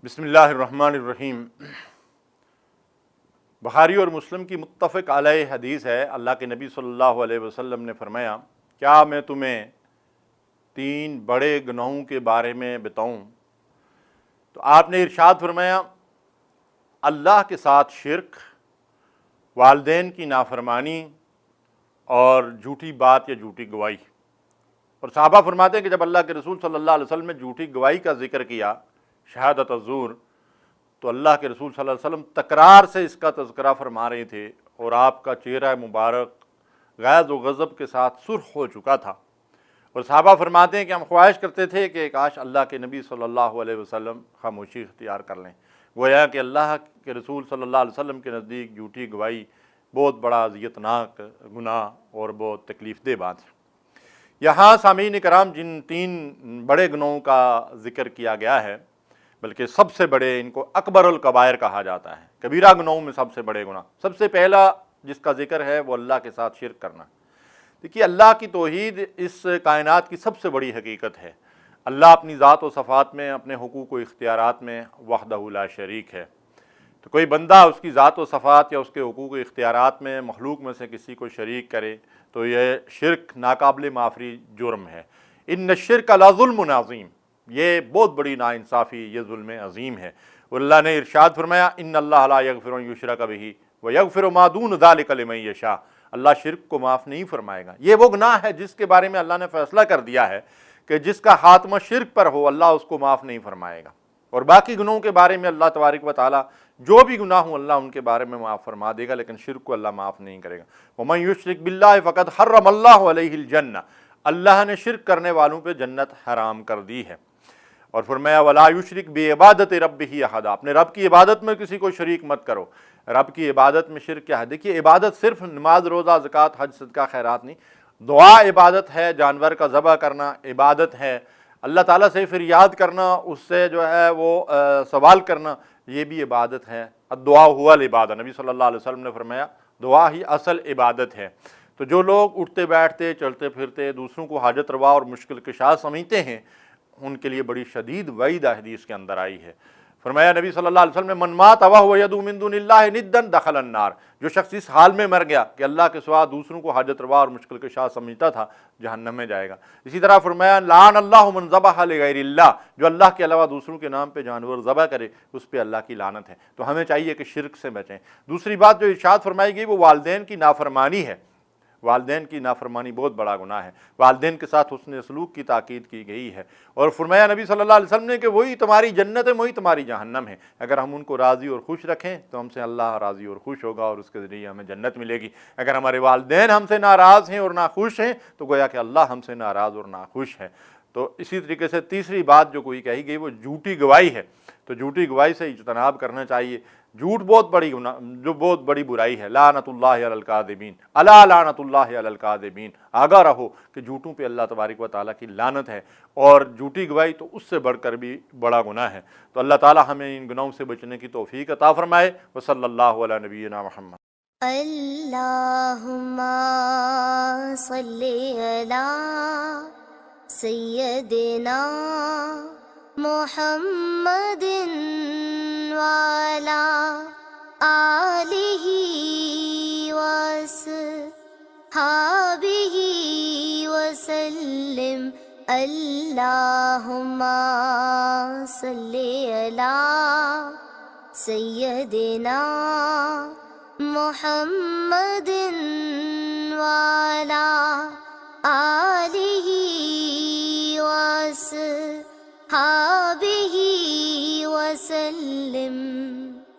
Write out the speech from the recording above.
بسم اللہ الرحمن الرحیم۔ بخاری اور مسلم کی متفق علیہ حدیث ہے، اللہ کے نبی صلی اللہ علیہ وسلم نے فرمایا، کیا میں تمہیں 3 بڑے گناہوں کے بارے میں بتاؤں؟ تو آپ نے ارشاد فرمایا، اللہ کے ساتھ شرک، والدین کی نافرمانی اور جھوٹی بات یا جھوٹی گواہی۔ اور صحابہ فرماتے ہیں کہ جب اللہ کے رسول صلی اللہ علیہ وسلم نے جھوٹی گواہی کا ذکر کیا، شہادت الزور، تو اللہ کے رسول صلی اللہ علیہ وسلم تکرار سے اس کا تذکرہ فرما رہے تھے اور آپ کا چہرہ مبارک غیظ و غضب کے ساتھ سرخ ہو چکا تھا۔ اور صحابہ فرماتے ہیں کہ ہم خواہش کرتے تھے کہ کاش اللہ کے نبی صلی اللہ علیہ وسلم خاموشی اختیار کر لیں، گویا کہ اللہ کے رسول صلی اللہ علیہ وسلم کے نزدیک جھوٹی گواہی بہت بڑا اذیتناک گناہ اور بہت تکلیف دہ بات ہے۔ یہاں سامعین کرام جن 3 بڑے گناہوں کا ذکر کیا گیا ہے، بلکہ سب سے بڑے ان کو اکبر الکبائر کہا جاتا ہے، کبیرہ گناہوں میں سب سے بڑے گناہ۔ سب سے پہلا جس کا ذکر ہے وہ اللہ کے ساتھ شرک کرنا۔ دیکھیے، اللہ کی توحید اس کائنات کی سب سے بڑی حقیقت ہے۔ اللہ اپنی ذات و صفات میں، اپنے حقوق و اختیارات میں وحدہ لا شریک ہے۔ تو کوئی بندہ اس کی ذات و صفات یا اس کے حقوق و اختیارات میں مخلوق میں سے کسی کو شریک کرے تو یہ شرک ناقابل معافی جرم ہے۔ ان الشرک لظلم عظیم، یہ بہت بڑی ناانصافی، یہ ظلم عظیم ہے۔ اور اللہ نے ارشاد فرمایا، ان اللہ لا یغفر ان یشرک بہ ویغفر ما دون ذلک لمن یشاء، اللہ شرک کو معاف نہیں فرمائے گا۔ یہ وہ گناہ ہے جس کے بارے میں اللہ نے فیصلہ کر دیا ہے کہ جس کا خاتمہ شرک پر ہو اللہ اس کو معاف نہیں فرمائے گا، اور باقی گناہوں کے بارے میں اللہ تبارک و تعالیٰ جو بھی گناہ ہوں اللہ ان کے بارے میں معاف فرما دے گا، لیکن شرک کو اللہ معاف نہیں کرے گا۔ ومن یشرک باللہ فقد حرم اللہ علیہ الجنہ، اللہ نے شرک کرنے والوں پہ جنت حرام کر دی ہے۔ اور فرمایا، ولا یشرک بعبادت ربہ احدا، اپنے رب کی عبادت میں کسی کو شریک مت کرو۔ رب کی عبادت میں شرک کیا ہے؟ دیکھیے، عبادت صرف نماز، روزہ، زکوٰۃ، حج، صدقہ، خیرات نہیں، دعا عبادت ہے، جانور کا ذبح کرنا عبادت ہے، اللہ تعالیٰ سے فریاد کرنا، اس سے جو ہے وہ سوال کرنا، یہ بھی عبادت ہے۔ الدعاء هو العبادہ، نبی صلی اللہ علیہ وسلم نے فرمایا دعا ہی اصل عبادت ہے۔ تو جو لوگ اٹھتے بیٹھتے، چلتے پھرتے دوسروں کو حاجت روا اور مشکل کشا سمجھتے ہیں، ان کے لیے بڑی شدید وعید حدیث کے اندر آئی ہے۔ فرمایا نبی صلی اللہ علیہ وسلم نے، من مات وهو يدعو من دون اللہ ندا دخل النار، جو شخص اس حال میں مر گیا کہ اللہ کے سوا دوسروں کو حاجت روا اور مشکل کشا سمجھتا تھا، جہنم میں جائے گا۔ اسی طرح فرمایا، لعن اللہ من ذبح لغیر اللہ، جو اللہ کے علاوہ دوسروں کے نام پہ جانور ذبح کرے اس پہ اللہ کی لعنت ہے۔ تو ہمیں چاہیے کہ شرک سے بچیں۔ دوسری بات جو ارشاد فرمائی گئی وہ والدین کی نافرمانی ہے۔ والدین کی نافرمانی بہت بڑا گناہ ہے۔ والدین کے ساتھ حسن سلوک کی تاکید کی گئی ہے، اور فرمایا نبی صلی اللہ علیہ وسلم نے کہ وہی تمہاری جنت ہے، وہی تمہاری جہنم ہے۔ اگر ہم ان کو راضی اور خوش رکھیں تو ہم سے اللہ راضی اور خوش ہوگا اور اس کے ذریعے ہمیں جنت ملے گی۔ اگر ہمارے والدین ہم سے ناراض ہیں اور ناخوش ہیں تو گویا کہ اللہ ہم سے ناراض اور ناخوش ہے۔ تو اسی طریقے سے تیسری بات جو کوئی کہی گئی وہ جھوٹی گواہی ہے۔ تو جھوٹی گواہی سے اجتناب کرنا چاہیے۔ جھوٹ بہت بڑی برائی ہے۔ لعنت اللہ علی الکاذبین، الا لعنت اللہ علی الکاذبین، آگاہ رہو کہ جھوٹوں پہ اللہ تبارک و تعالیٰ کی لعنت ہے، اور جھوٹی گواہی تو اس سے بڑھ کر بھی بڑا گناہ ہے۔ تو اللہ تعالیٰ ہمیں ان گناہوں سے بچنے کی توفیق عطا فرمائے۔ وصلی اللہ علی نبینا محمد۔ اللہم صلی علی سیدنا محمد وعلی آلہ وصحبہ وسلم۔ اللہم صلی علی سیدنا محمد وعلی آلہ وصحبہ وسلم۔